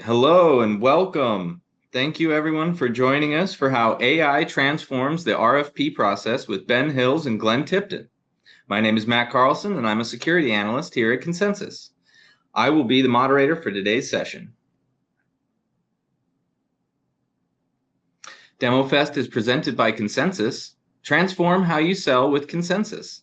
Hello and welcome. Thank you everyone for joining us for how AI transforms the RFP process with Ben Hills and Glenn Tipton. My name is Matt Carlson and I'm a security analyst here at Consensus. I will be the moderator for today's session. DEMOFEST is presented by Consensus. Transform how you sell with Consensus,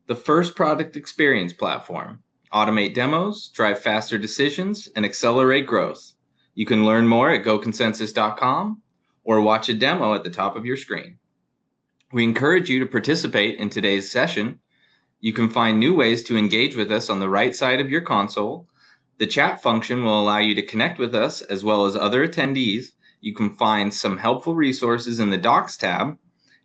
the first product experience platform. Automate demos, drive faster decisions, and accelerate growth. You can learn more at goconsensus.com or watch a demo at the top of your screen. We encourage you to participate in today's session. You can find new ways to engage with us on the right side of your console. The chat function will allow you to connect with us as well as other attendees. You can find some helpful resources in the Docs tab.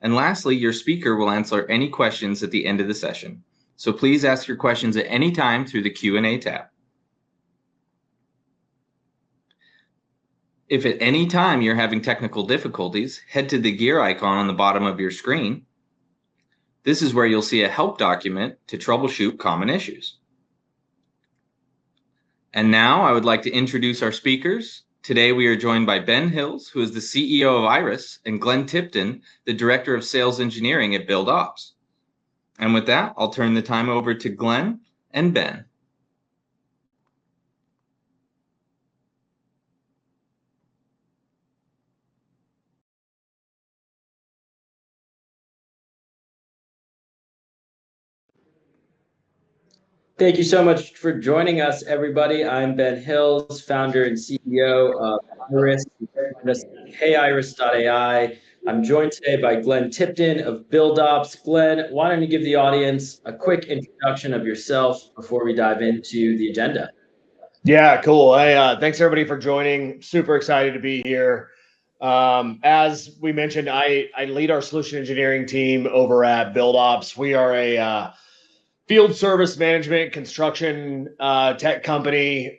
And lastly, your speaker will answer any questions at the end of the session. So please ask your questions at any time through the Q&A tab. If at any time you're having technical difficulties, head to the gear icon on the bottom of your screen. This is where you'll see a help document to troubleshoot common issues. And now I would like to introduce our speakers. Today we are joined by Ben Hills, who is the CEO of Iris, and Glenn Tipton, the Director of Sales Engineering at BuildOps. And with that, I'll turn the time over to Glenn and Ben. Thank you so much for joining us, everybody. I'm Ben Hills, founder and CEO of Iris. HeyIris.ai. I'm joined today by Glenn Tipton of BuildOps. Glenn, why don't you give the audience a quick introduction of yourself before we dive into the agenda? Yeah, cool. Hey, thanks everybody for joining. Super excited to be here. As we mentioned, I lead our solution engineering team over at BuildOps. We are a field service management construction tech company,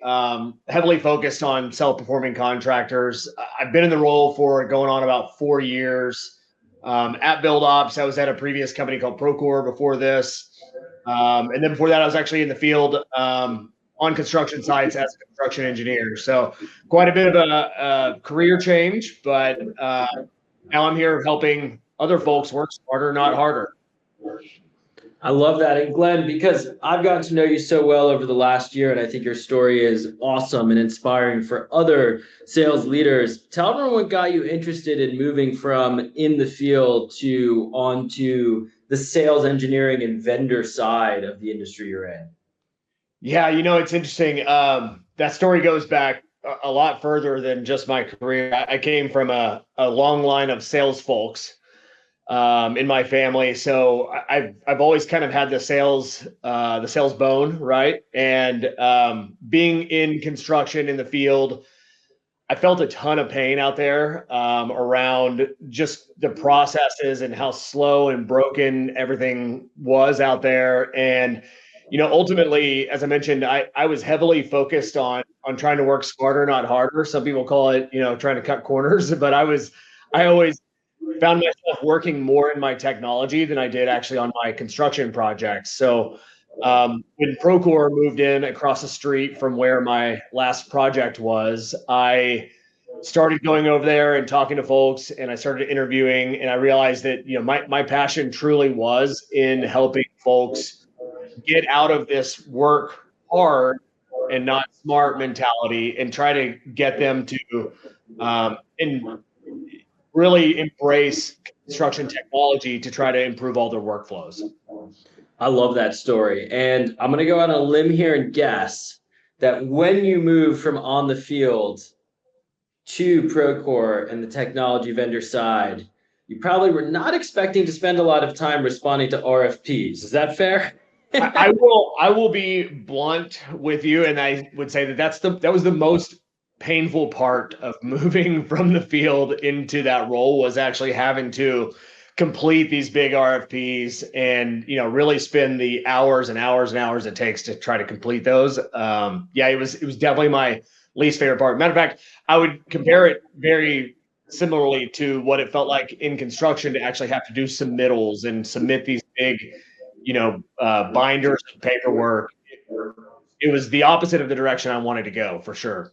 heavily focused on self-performing contractors. I've been in the role for going on about 4 years. At BuildOps, I was at a previous company called Procore before this. And then before that, I was actually in the field on construction sites as a construction engineer. So quite a bit of a career change, but now I'm here helping other folks work smarter, not harder. I love that. And Glenn, because I've gotten to know you so well over the last year, and I think your story is awesome and inspiring for other sales leaders. Tell everyone what got you interested in moving from in the field to onto the sales engineering and vendor side of the industry you're in. Yeah, it's interesting. That story goes back a lot further than just my career. I came from a long line of sales folks in my family, so I've always kind of had the sales bone, right? And being in construction in the field, I felt a ton of pain out there around just the processes and how slow and broken everything was out there. And ultimately, as I mentioned, I was heavily focused on trying to work smarter, not harder. Some people call it, trying to cut corners, but I always found myself working more in my technology than I did actually on my construction projects. So when Procore moved in across the street from where my last project was, I started going over there and talking to folks, and I started interviewing, and I realized that my passion truly was in helping folks get out of this work hard and not smart mentality and try to get them to really embrace construction technology to try to improve all their workflows. I love that story. And I'm going to go on a limb here and guess that when you move from on the field to Procore and the technology vendor side, you probably were not expecting to spend a lot of time responding to RFPs. Is that fair? I will be blunt with you, and I would say that was the most painful part of moving from the field into that role, was actually having to complete these big RFPs and really spend the hours and hours and hours it takes to try to complete those. It was definitely my least favorite part. Matter of fact, I would compare it very similarly to what it felt like in construction to actually have to do submittals and submit these big binders of paperwork. It was the opposite of the direction I wanted to go, for sure.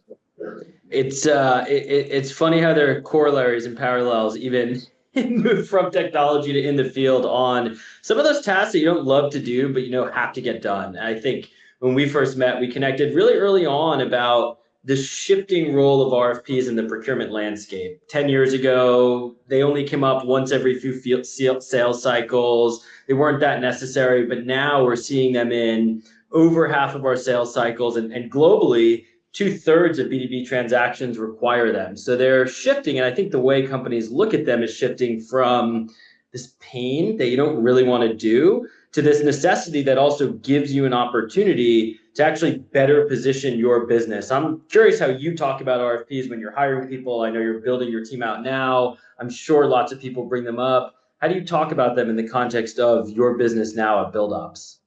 It's funny how there are corollaries and parallels even move from technology to in the field on some of those tasks that you don't love to do, but have to get done. And I think when we first met, we connected really early on about the shifting role of RFPs in the procurement landscape. 10 years ago, they only came up once every few sales cycles. They weren't that necessary, but now we're seeing them in over half of our sales cycles, and globally, 2/3 of B2B transactions require them. So they're shifting. And I think the way companies look at them is shifting from this pain that you don't really want to do to this necessity that also gives you an opportunity to actually better position your business. I'm curious how you talk about RFPs when you're hiring people. I know you're building your team out now. I'm sure lots of people bring them up. How do you talk about them in the context of your business now at BuildOps?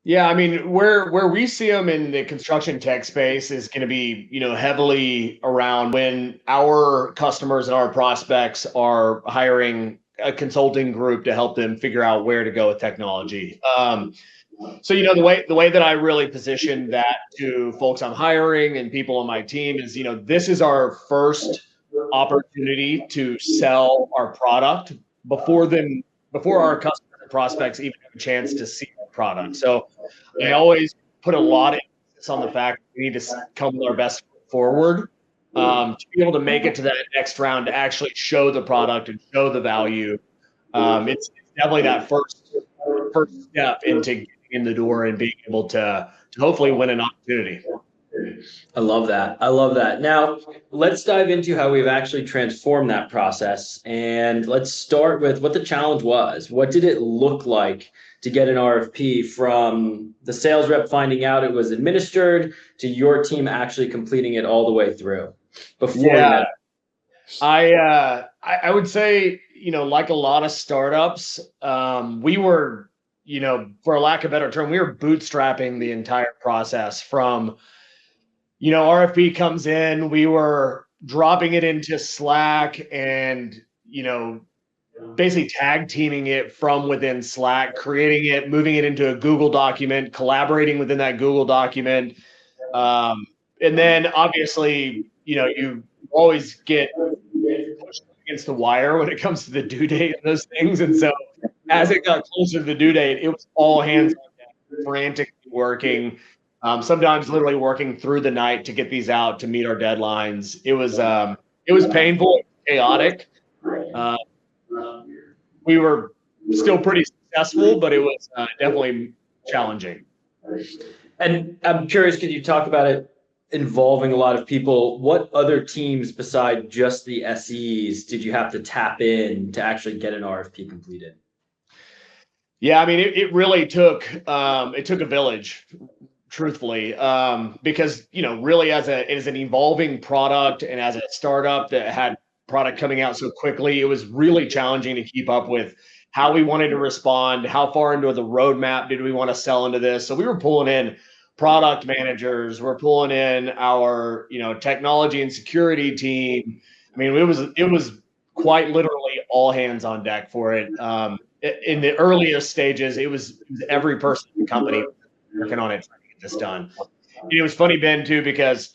Yeah, I mean, where we see them in the construction tech space is going to be, heavily around when our customers and our prospects are hiring a consulting group to help them figure out where to go with technology. So the way that I really position that to folks I'm hiring and people on my team is, this is our first opportunity to sell our product before our customers and prospects even have a chance to see our product. So I always put a lot of emphasis on the fact that we need to come with our best foot forward to be able to make it to that next round, to actually show the product and show the value. It's definitely that first step into getting in the door and being able to hopefully win an opportunity. I love that. I love that. Now, let's dive into how we've actually transformed that process. And let's start with what the challenge was. What did it look like to get an RFP from the sales rep finding out it was administered to your team actually completing it all the way through? Yeah, I would say, like a lot of startups, we were, for lack of a better term, we were bootstrapping the entire process from, RFP comes in, we were dropping it into Slack and, basically tag teaming it from within Slack, creating it, moving it into a Google document, collaborating within that Google document. And then obviously, you always get pushed against the wire when it comes to the due date and those things. And so as it got closer to the due date, it was all hands on deck, frantically working, sometimes literally working through the night to get these out to meet our deadlines. It was painful, chaotic. We were still pretty successful, but it was definitely challenging. And I'm curious, can you talk about it involving a lot of people? What other teams beside just the SEs did you have to tap in to actually get an RFP completed? Yeah, I mean, it really took a village, truthfully, because really as an evolving product and as a startup that had product coming out so quickly, it was really challenging to keep up with how we wanted to respond, how far into the roadmap did we want to sell into this. So we were pulling in product managers, we're pulling in our technology and security team. I mean, it was quite literally all hands on deck for it. In the earliest stages, it was every person in the company working on it trying to get this done. And it was funny, Ben, too, because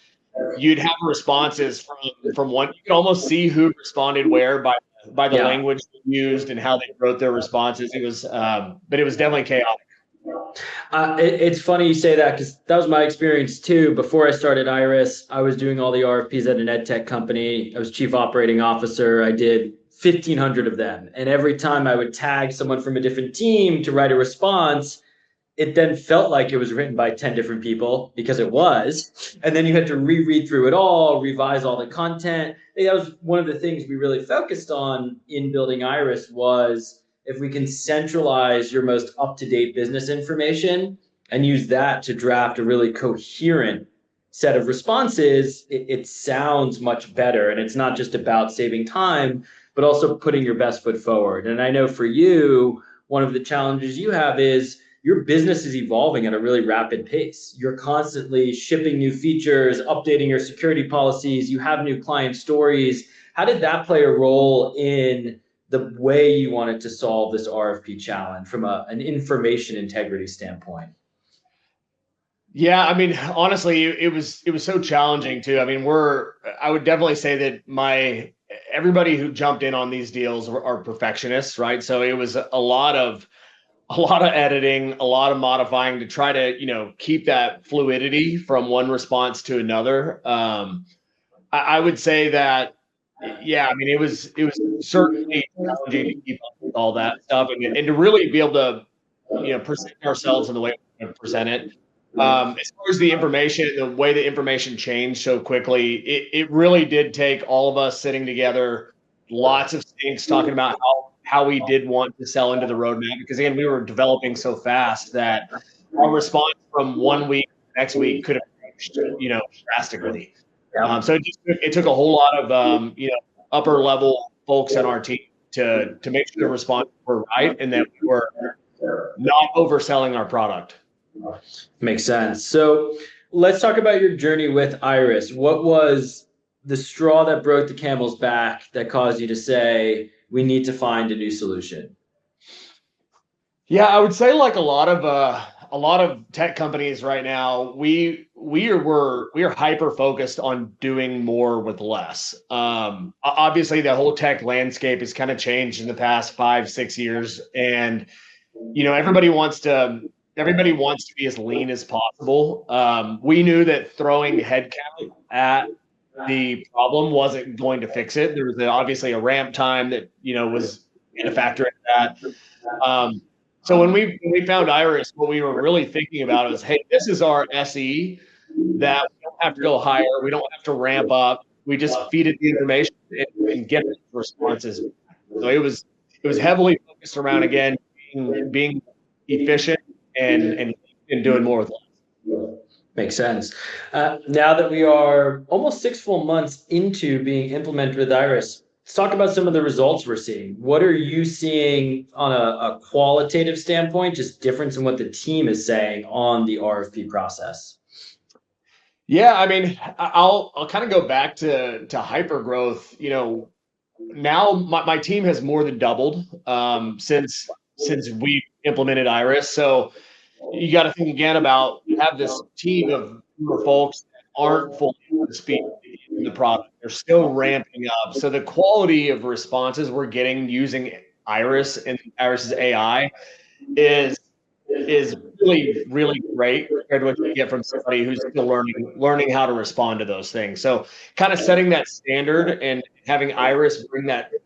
you'd have responses from one. You could almost see who responded where by the language they used and how they wrote their responses. It was, but it was definitely chaotic. It's funny you say that because that was my experience too. Before I started Iris, I was doing all the RFPs at an ed tech company. I was chief operating officer. I did 1,500 of them. And every time I would tag someone from a different team to write a response, it then felt like it was written by 10 different people because it was. And then you had to reread through it all, revise all the content. I think that was one of the things we really focused on in building Iris was if we can centralize your most up-to-date business information and use that to draft a really coherent set of responses, it sounds much better. And it's not just about saving time, but also putting your best foot forward. And I know for you, one of the challenges you have is your business is evolving at a really rapid pace. You're constantly shipping new features, updating your security policies, you have new client stories. How did that play a role in the way you wanted to solve this RFP challenge from an information integrity standpoint? Yeah, I mean, honestly, it was so challenging too. I mean, I would definitely say that everybody who jumped in on these deals are perfectionists, right? So it was a lot of editing, a lot of modifying to try to, keep that fluidity from one response to another. I would say that, yeah, I mean, it was certainly challenging to keep up with all that stuff and to really be able to, present ourselves in the way we present it. As far as the information, the way the information changed so quickly, it really did take all of us sitting together, lots of things talking about how we did want to sell into the roadmap. Because again, we were developing so fast that our response from one week to the next week could have changed, drastically. So it took a whole lot of upper level folks on our team to make sure the responses were right and that we were not overselling our product. Makes sense. So let's talk about your journey with Iris. What was the straw that broke the camel's back that caused you to say, we need to find a new solution? Yeah, I would say like a lot of tech companies right now, we are hyper focused on doing more with less. Obviously, the whole tech landscape has kind of changed in the past 5, 6 years, and everybody wants to be as lean as possible. We knew that throwing headcount at the problem wasn't going to fix it. There was obviously a ramp time that was going to factor into that. So when we found Iris, what we were really thinking about was, hey, this is our SE that we don't have to go higher, we don't have to ramp up. We just feed it the information and get the responses. So it was heavily focused around again being efficient and doing more with less. Makes sense. Now that we are almost 6 full months into being implemented with Iris, let's talk about some of the results we're seeing. What are you seeing on a qualitative standpoint, just difference in what the team is saying on the RFP process? Yeah, I mean, I'll kind of go back to hyper growth. Now my team has more than doubled since we implemented Iris. So you got to think again about, you have this team of folks that aren't fully up to speed in the product. They're still ramping up. So the quality of responses we're getting using Iris and Iris's AI is really, really great compared to what you get from somebody who's still learning how to respond to those things. So kind of setting that standard and having Iris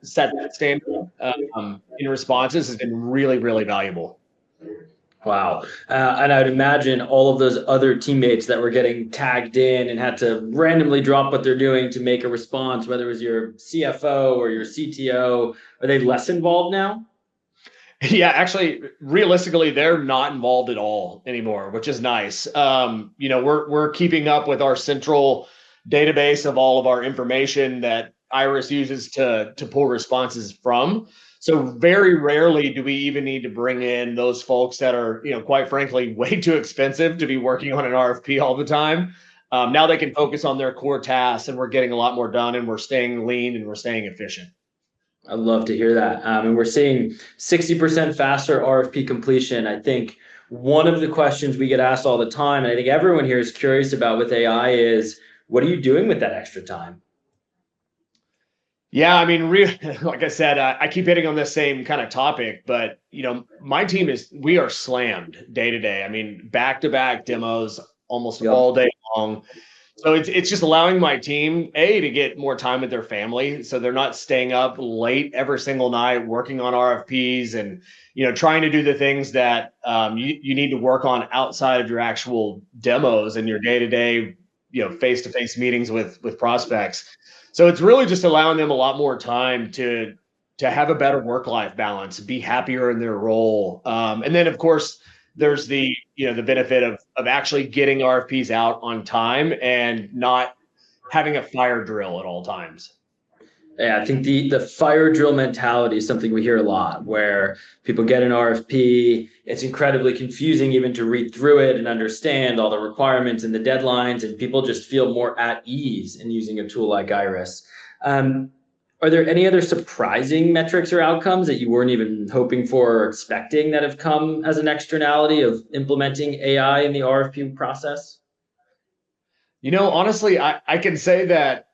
set that standard in responses has been really, really valuable. Wow. And I would imagine all of those other teammates that were getting tagged in and had to randomly drop what they're doing to make a response, whether it was your CFO or your CTO, are they less involved now? Yeah, actually, realistically, they're not involved at all anymore, which is nice. We're keeping up with our central database of all of our information that Iris uses to pull responses from. So very rarely do we even need to bring in those folks that are, quite frankly, way too expensive to be working on an RFP all the time. Now they can focus on their core tasks, and we're getting a lot more done, and we're staying lean and we're staying efficient. I'd love to hear that. And we're seeing 60% faster RFP completion. I think one of the questions we get asked all the time, and I think everyone here is curious about with AI, is what are you doing with that extra time? Yeah, I mean, like I said, I keep hitting on this same kind of topic, but my team we are slammed day to day. I mean, back-to-back demos almost all day long. So it's just allowing my team to get more time with their family, so they're not staying up late every single night working on RFPs and trying to do the things that you need to work on outside of your actual demos and your day-to-day face-to-face meetings with prospects. So it's really just allowing them a lot more time to have a better work-life balance, be happier in their role, and then of course there's the benefit of actually getting RFPs out on time and not having a fire drill at all times. Yeah, I think the fire drill mentality is something we hear a lot, where people get an RFP, it's incredibly confusing even to read through it and understand all the requirements and the deadlines, and people just feel more at ease in using a tool like Iris. Are there any other surprising metrics or outcomes that you weren't even hoping for or expecting that have come as an externality of implementing AI in the RFP process? Honestly, I can say that,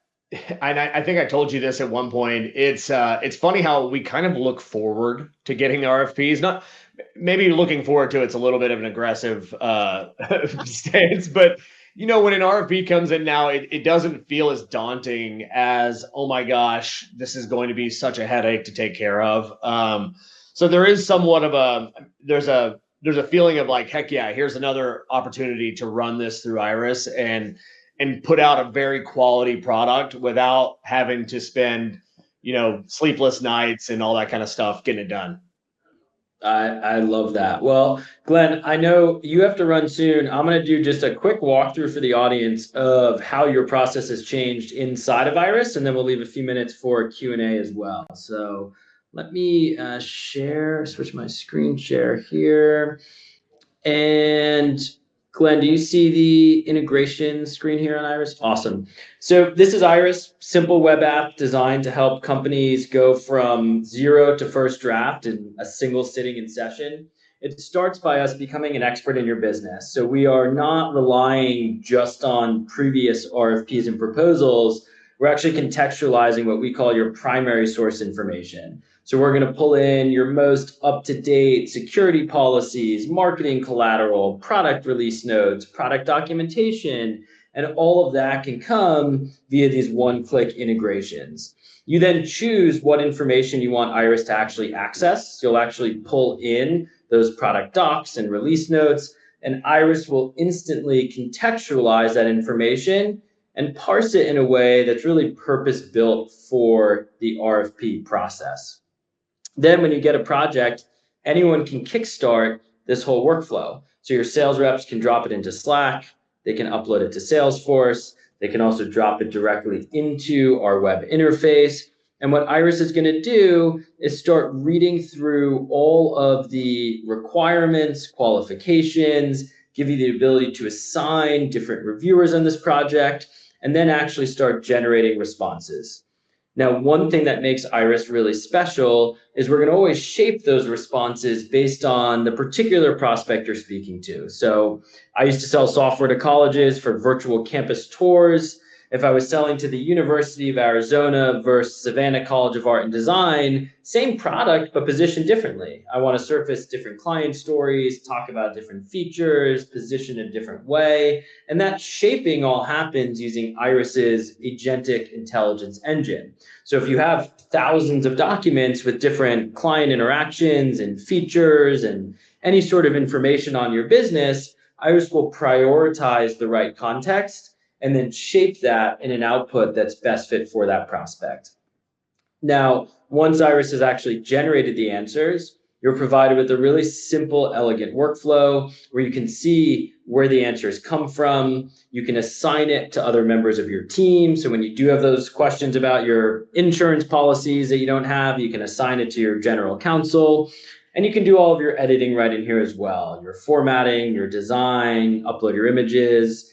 and I think I told you this at one point. It's funny how we kind of look forward to getting the RFPs. Not maybe looking forward to it's a little bit of an aggressive stance, but when an RFP comes in now, it doesn't feel as daunting as, oh my gosh, this is going to be such a headache to take care of. So there is somewhat of there's a feeling of like, heck yeah, here's another opportunity to run this through Iris and put out a very quality product without having to spend, sleepless nights and all that kind of stuff getting it done. I love that. Well, Glenn, I know you have to run soon. I'm going to do just a quick walkthrough for the audience of how your process has changed inside of Iris, and then we'll leave a few minutes for Q&A as well. So let me switch my screen share here. And Glenn, do you see the integration screen here on Iris? Awesome. So this is Iris, simple web app designed to help companies go from zero to first draft in a single sitting and session. It starts by us becoming an expert in your business. So we are not relying just on previous RFPs and proposals. We're actually contextualizing what we call your primary source information. So we're going to pull in your most up-to-date security policies, marketing collateral, product release notes, product documentation, and all of that can come via these one-click integrations. You then choose what information you want Iris to actually access. You'll actually pull in those product docs and release notes, and Iris will instantly contextualize that information and parse it in a way that's really purpose-built for the RFP process. Then when you get a project, anyone can kickstart this whole workflow. So your sales reps can drop it into Slack, they can upload it to Salesforce, they can also drop it directly into our web interface. And what Iris is going to do is start reading through all of the requirements, qualifications, give you the ability to assign different reviewers on this project, and then actually start generating responses. Now, one thing that makes Iris really special is we're going to always shape those responses based on the particular prospect you're speaking to. So I used to sell software to colleges for virtual campus tours. If I was selling to the University of Arizona versus Savannah College of Art and Design, same product, but positioned differently. I want to surface different client stories, talk about different features, position a different way. And that shaping all happens using Iris's agentic intelligence engine. So if you have thousands of documents with different client interactions and features and any sort of information on your business, Iris will prioritize the right context and then shape that in an output that's best fit for that prospect. Now, once Iris has actually generated the answers, you're provided with a really simple, elegant workflow where you can see where the answers come from. You can assign it to other members of your team. So when you do have those questions about your insurance policies that you don't have, you can assign it to your general counsel. And you can do all of your editing right in here as well. Your formatting, your design, upload your images.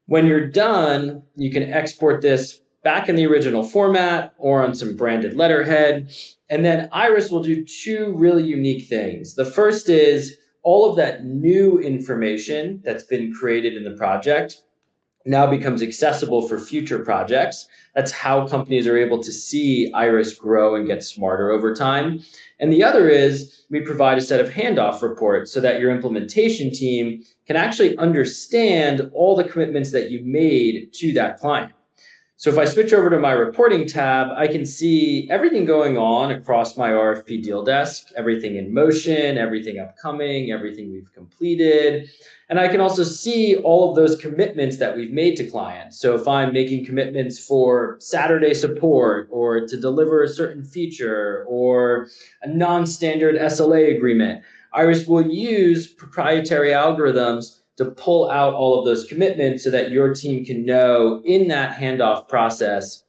When you're done, you can export this back in the original format or on some branded letterhead. And then Iris will do two really unique things. The first is all of that new information that's been created in the project now becomes accessible for future projects. That's how companies are able to see Iris grow and get smarter over time. And the other is we provide a set of handoff reports so that your implementation team can actually understand all the commitments that you made to that client. So if I switch over to my reporting tab, I can see everything going on across my RFP deal desk, everything in motion, everything upcoming, everything we've completed. And I can also see all of those commitments that we've made to clients. So if I'm making commitments for Saturday support or to deliver a certain feature or a non-standard SLA agreement, Iris will use proprietary algorithms to pull out all of those commitments so that your team can know in that handoff process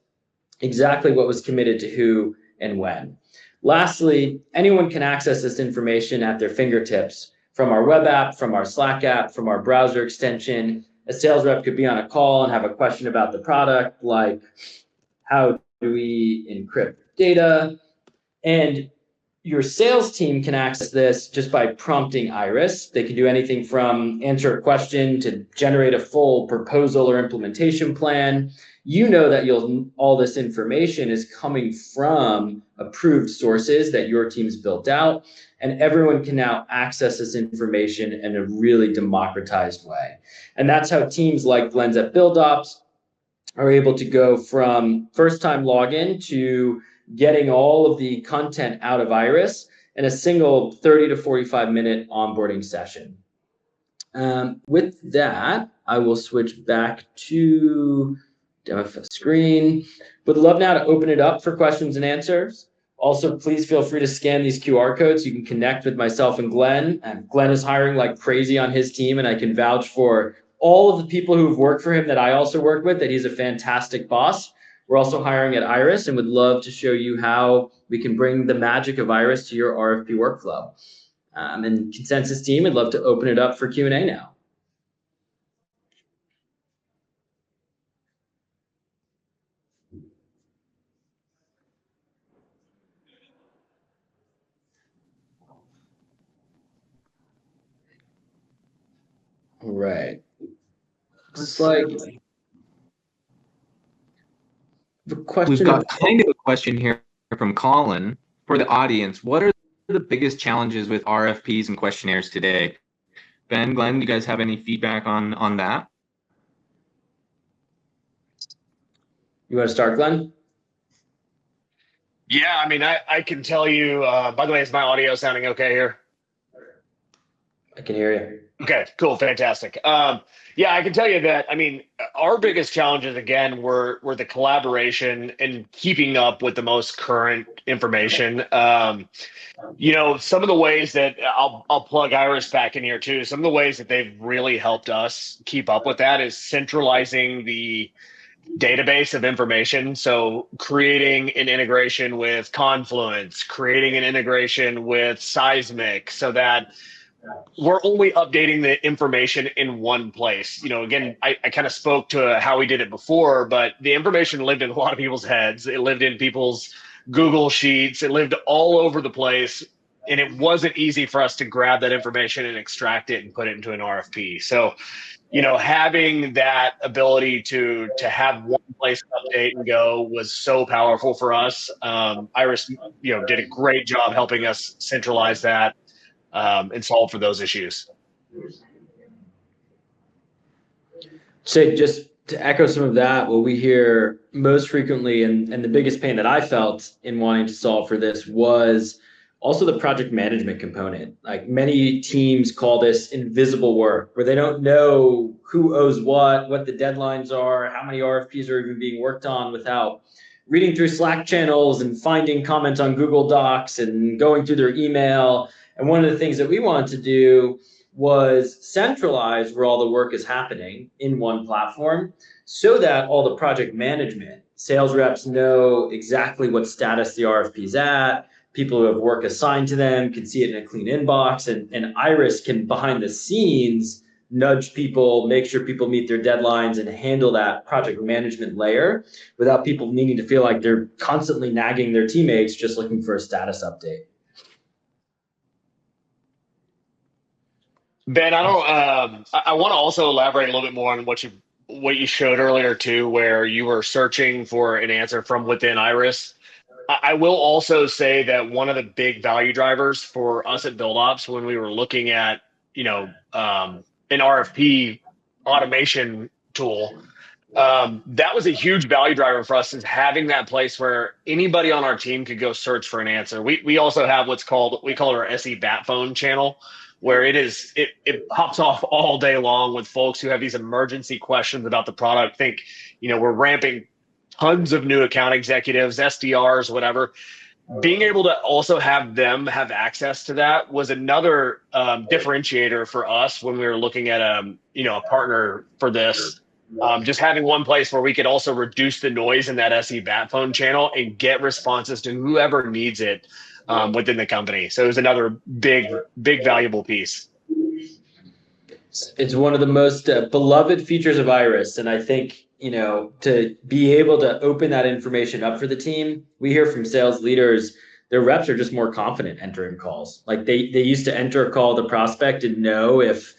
exactly what was committed to who and when. Lastly, anyone can access this information at their fingertips from our web app, from our Slack app, from our browser extension. A sales rep could be on a call and have a question about the product, like how do we encrypt data? And your sales team can access this just by prompting Iris. They can do anything from answer a question to generate a full proposal or implementation plan. You know that all this information is coming from approved sources that your team's built out, and everyone can now access this information in a really democratized way. And that's how teams like Glenn's at BuildOps are able to go from first-time login to getting all of the content out of Iris in a single 30 to 45-minute onboarding session. With that, I will switch back to DEMOFEST screen. Would love now to open it up for questions and answers. Also, please feel free to scan these QR codes. You can connect with myself and Glenn. Glenn is hiring like crazy on his team, and I can vouch for all of the people who've worked for him that I also work with, that he's a fantastic boss. We're also hiring at Iris and would love to show you how we can bring the magic of Iris to your RFP workflow. And Consensus team, I'd love to open it up for Q&A now. All right. Looks like we've got kind of a question here from Colin for the audience. What are the biggest challenges with RFPs and questionnaires today? Ben, Glenn, do you guys have any feedback on that? You want to start, Glenn? Yeah, I mean, I can tell you, by the way, is my audio sounding okay here? I can hear you. Okay, cool, fantastic. Yeah, I can tell you that, I mean, our biggest challenges, again, were the collaboration and keeping up with the most current information. You know, some of the ways that I'll plug Iris back in here too. Some of the ways that they've really helped us keep up with that is centralizing the database of information. So creating an integration with Confluence, creating an integration with Seismic, so that we're only updating the information in one place. You know, again, I kind of spoke to how we did it before, but the information lived in a lot of people's heads. It lived in people's Google Sheets. It lived all over the place. And it wasn't easy for us to grab that information and extract it and put it into an RFP. So, you know, having that ability to have one place to update and go was so powerful for us. Iris, you know, did a great job helping us centralize that and solve for those issues. So just to echo some of that, what we hear most frequently and the biggest pain that I felt in wanting to solve for this was also the project management component. Like many teams call this invisible work, where they don't know who owes what the deadlines are, how many RFPs are even being worked on, without reading through Slack channels and finding comments on Google Docs and going through their email. And one of the things that we wanted to do was centralize where all the work is happening in one platform, so that all the project management, sales reps know exactly what status the RFP is at. People who have work assigned to them can see it in a clean inbox, and Iris can, behind the scenes, nudge people, make sure people meet their deadlines, and handle that project management layer without people needing to feel like they're constantly nagging their teammates just looking for a status update. Ben, I want to also elaborate a little bit more on what you showed earlier too, where you were searching for an answer from within Iris. I will also say that one of the big value drivers for us at BuildOps, when we were looking at, you know, an RFP automation tool, that was a huge value driver for us, is having that place where anybody on our team could go search for an answer. We also have we call it our SE Bat Phone channel, where it pops off all day long with folks who have these emergency questions about the product. Think, you know, we're ramping tons of new account executives, SDRs, whatever. Being able to also have them have access to that was another differentiator for us when we were looking at a partner for this. Just having one place where we could also reduce the noise in that SE Bat Phone channel and get responses to whoever needs it within the company. So it was another big valuable piece. It's one of the most beloved features of Iris, and I think to be able to open that information up for the team. We hear from sales leaders, their reps are just more confident entering calls. Like they used to enter a call with a prospect and know if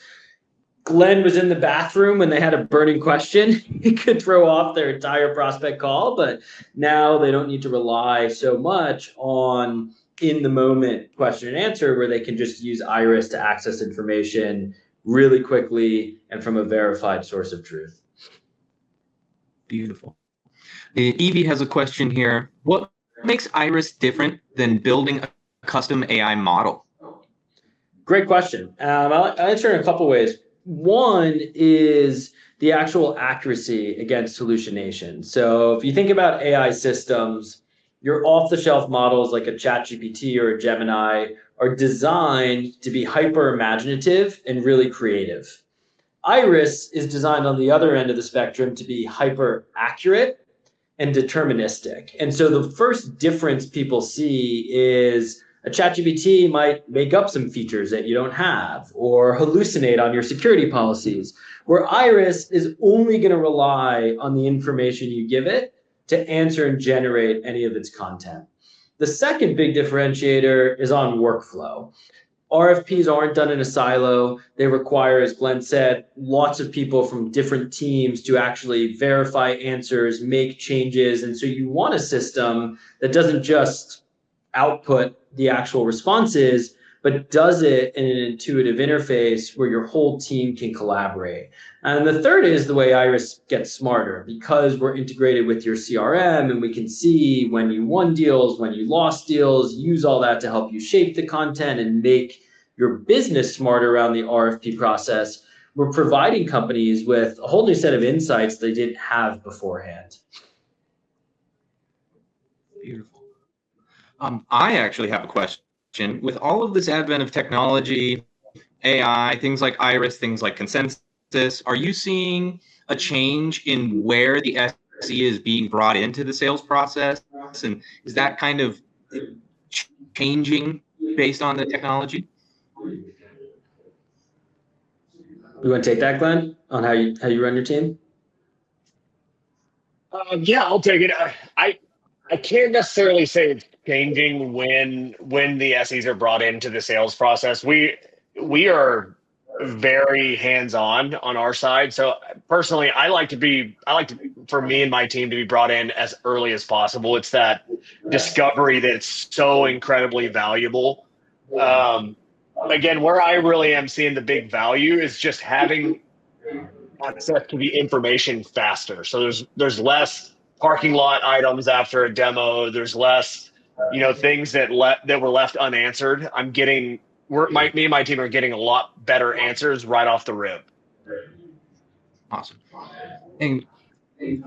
Glenn was in the bathroom when they had a burning question, he could throw off their entire prospect call. But now they don't need to rely so much on in the moment question and answer, where they can just use Iris to access information really quickly and from a verified source of truth. Beautiful. Evie has a question here. What makes Iris different than building a custom AI model? Great question. I'll answer in a couple ways. One is the actual accuracy against hallucination. So if you think about AI systems, your off-the-shelf models like a ChatGPT or a Gemini are designed to be hyper imaginative and really creative. Iris is designed on the other end of the spectrum to be hyper accurate and deterministic. And so the first difference people see is a ChatGPT might make up some features that you don't have or hallucinate on your security policies, where Iris is only going to rely on the information you give it to answer and generate any of its content. The second big differentiator is on workflow. RFPs aren't done in a silo. They require, as Glenn said, lots of people from different teams to actually verify answers, make changes. And so you want a system that doesn't just output the actual responses, but does it in an intuitive interface where your whole team can collaborate. And the third is the way Iris gets smarter, because we're integrated with your CRM and we can see when you won deals, when you lost deals, use all that to help you shape the content and make your business smarter around the RFP process. We're providing companies with a whole new set of insights they didn't have beforehand. Beautiful. I actually have a question. With all of this advent of technology, AI, things like Iris, things like consensus, are you seeing a change in where the SE is being brought into the sales process? And is that kind of changing based on the technology? You want to take that, Glenn, on how you run your team? Yeah, I'll take it. I can't necessarily say it's changing when the SEs are brought into the sales process. We are very hands-on on our side. So personally, I like for me and my team to be brought in as early as possible. It's that discovery that's so incredibly valuable. Again, where I really am seeing the big value is just having access to the information faster. So there's less parking lot items after a demo. There's less, things that were left unanswered. Me and my team are getting a lot better answers right off the rip. Awesome. And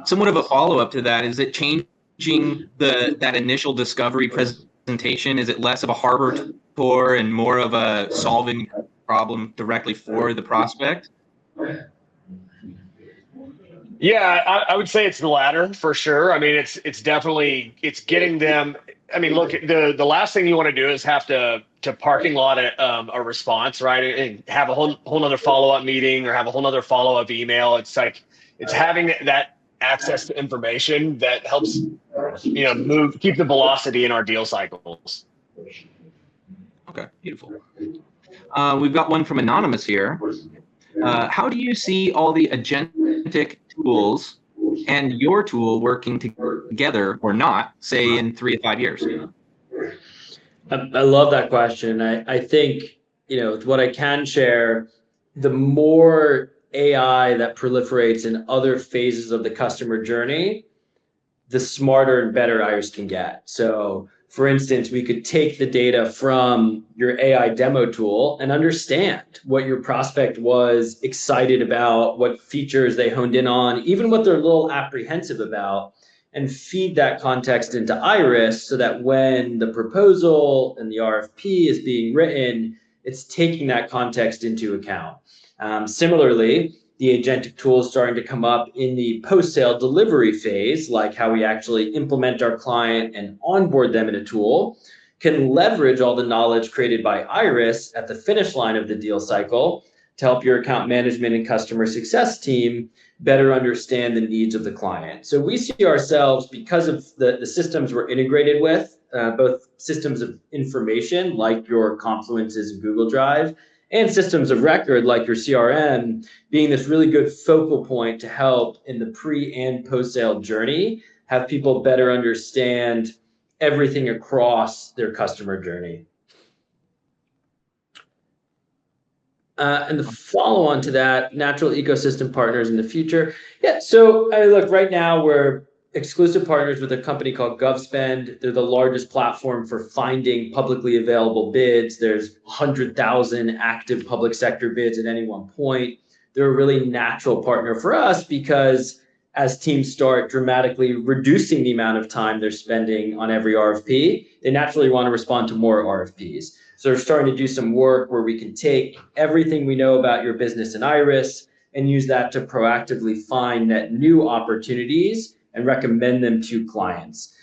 somewhat of a follow-up to that, is it changing that initial discovery presentation? Is it less of a harbor tour and more of a solving problem directly for the prospect? Yeah, I would say it's the latter for sure. I mean, it's definitely getting them. I mean, look, the last thing you want to do is have to parking lot a response, right? And have a whole nother follow-up meeting or have a whole nother follow-up email. It's like, it's having that access to information that helps, keep the velocity in our deal cycles. Okay, beautiful. We've got one from Anonymous here. How do you see all the agentic tools and your tool working together or not, say in 3 to 5 years? I love that question. I think, what I can share, the more AI that proliferates in other phases of the customer journey, the smarter and better Iris can get. So for instance, we could take the data from your AI demo tool and understand what your prospect was excited about, what features they honed in on, even what they're a little apprehensive about, and feed that context into Iris so that when the proposal and the RFP is being written, it's taking that context into account. Similarly, the agentic tool is starting to come up in the post-sale delivery phase, like how we actually implement our client and onboard them in a tool, can leverage all the knowledge created by Iris at the finish line of the deal cycle to help your account management and customer success team better understand the needs of the client. So we see ourselves, because of the systems we're integrated with, both systems of information like your Confluences and Google Drive, and systems of record like your CRM, being this really good focal point to help in the pre and post-sale journey, have people better understand everything across their customer journey. And the follow-on to that, natural ecosystem partners in the future. Yeah, so I mean, look, right now we're exclusive partners with a company called GovSpend. They're the largest platform for finding publicly available bids. There's 100,000 active public sector bids at any one point. They're a really natural partner for us because as teams start dramatically reducing the amount of time they're spending on every RFP, they naturally want to respond to more RFPs. So we're starting to do some work where we can take everything we know about your business in Iris and use that to proactively find net new opportunities and recommend them to clients.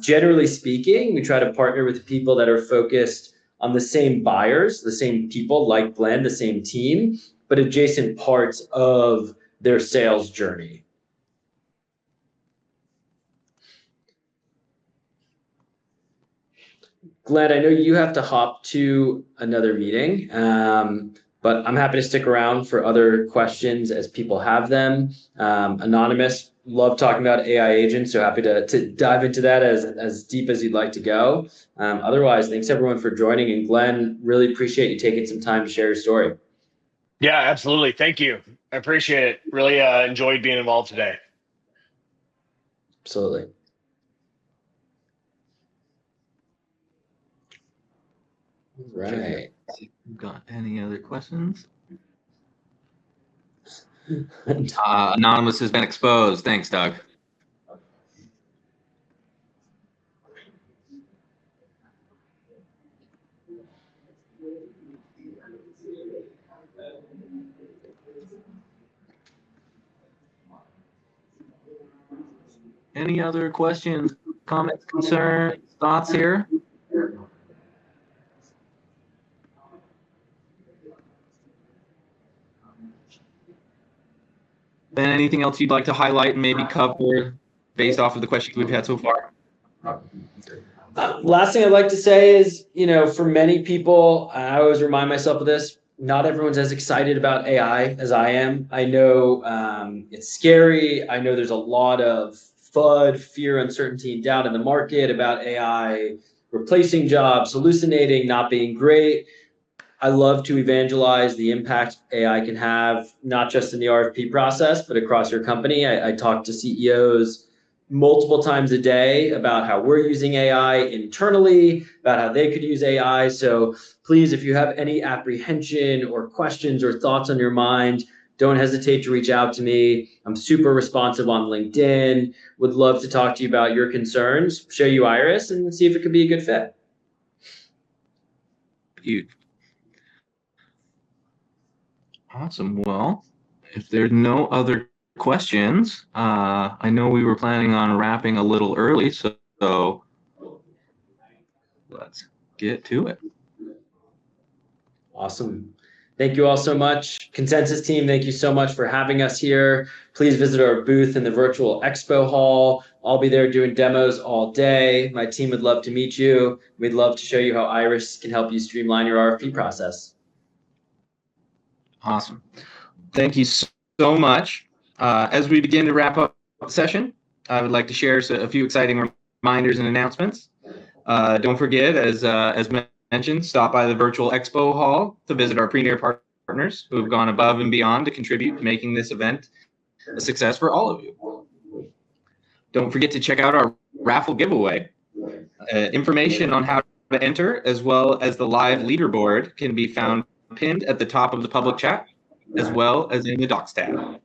Generally speaking, we try to partner with people that are focused on the same buyers, the same people like Glenn, the same team, but adjacent parts of their sales journey. Glenn, I know you have to hop to another meeting, but I'm happy to stick around for other questions as people have them. Anonymous, love talking about AI agents, so happy to dive into that as deep as you'd like to go. Otherwise, thanks everyone for joining, and Glenn, really appreciate you taking some time to share your story. Yeah, absolutely. Thank you. I appreciate it. Really enjoyed being involved today. Absolutely. Right. Got any other questions? Anonymous has been exposed. Thanks, Doug. Any other questions, comments, concerns, thoughts here? Ben, anything else you'd like to highlight and maybe cover based off of the questions we've had so far? Last thing I'd like to say is, for many people, I always remind myself of this, not everyone's as excited about AI as I am. I know it's scary. I know there's a lot of FUD, fear, uncertainty, and doubt in the market about AI replacing jobs, hallucinating, not being great. I love to evangelize the impact AI can have, not just in the RFP process, but across your company. I talk to CEOs multiple times a day about how we're using AI internally, about how they could use AI. So please, if you have any apprehension or questions or thoughts on your mind, don't hesitate to reach out to me. I'm super responsive on LinkedIn. Would love to talk to you about your concerns, show you Iris, and see if it could be a good fit. Awesome. Well, if there's no other questions, I know we were planning on wrapping a little early, so let's get to it. Awesome. Thank you all so much. Consensus team, thank you so much for having us here. Please visit our booth in the virtual expo hall. I'll be there doing demos all day. My team would love to meet you. We'd love to show you how Iris can help you streamline your RFP process. Awesome. Thank you so much. As we begin to wrap up the session, I would like to share a few exciting reminders and announcements. Don't forget, as mentioned, stop by the virtual expo hall to visit our premier partners who have gone above and beyond to contribute to making this event a success for all of you. Don't forget to check out our raffle giveaway. Information on how to enter, as well as the live leaderboard, can be found pinned at the top of the public chat, as well as in the docs tab.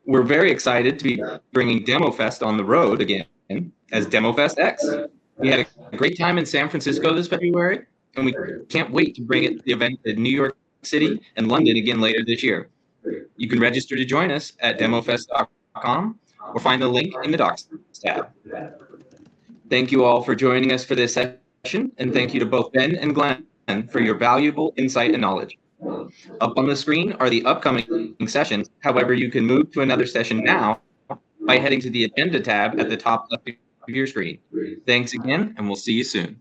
We're very excited to be bringing DEMOFEST on the road again as DEMOFEST X. We had a great time in San Francisco this February, and we can't wait to bring the event to New York City and London again later this year. You can register to join us at demofest.com or find the link in the docs tab. Thank you all for joining us for this session, and thank you to both Ben and Glenn for your valuable insight and knowledge. Up on the screen are the upcoming sessions. However, you can move to another session now by heading to the Agenda tab at the top left of your screen. Thanks again, and we'll see you soon.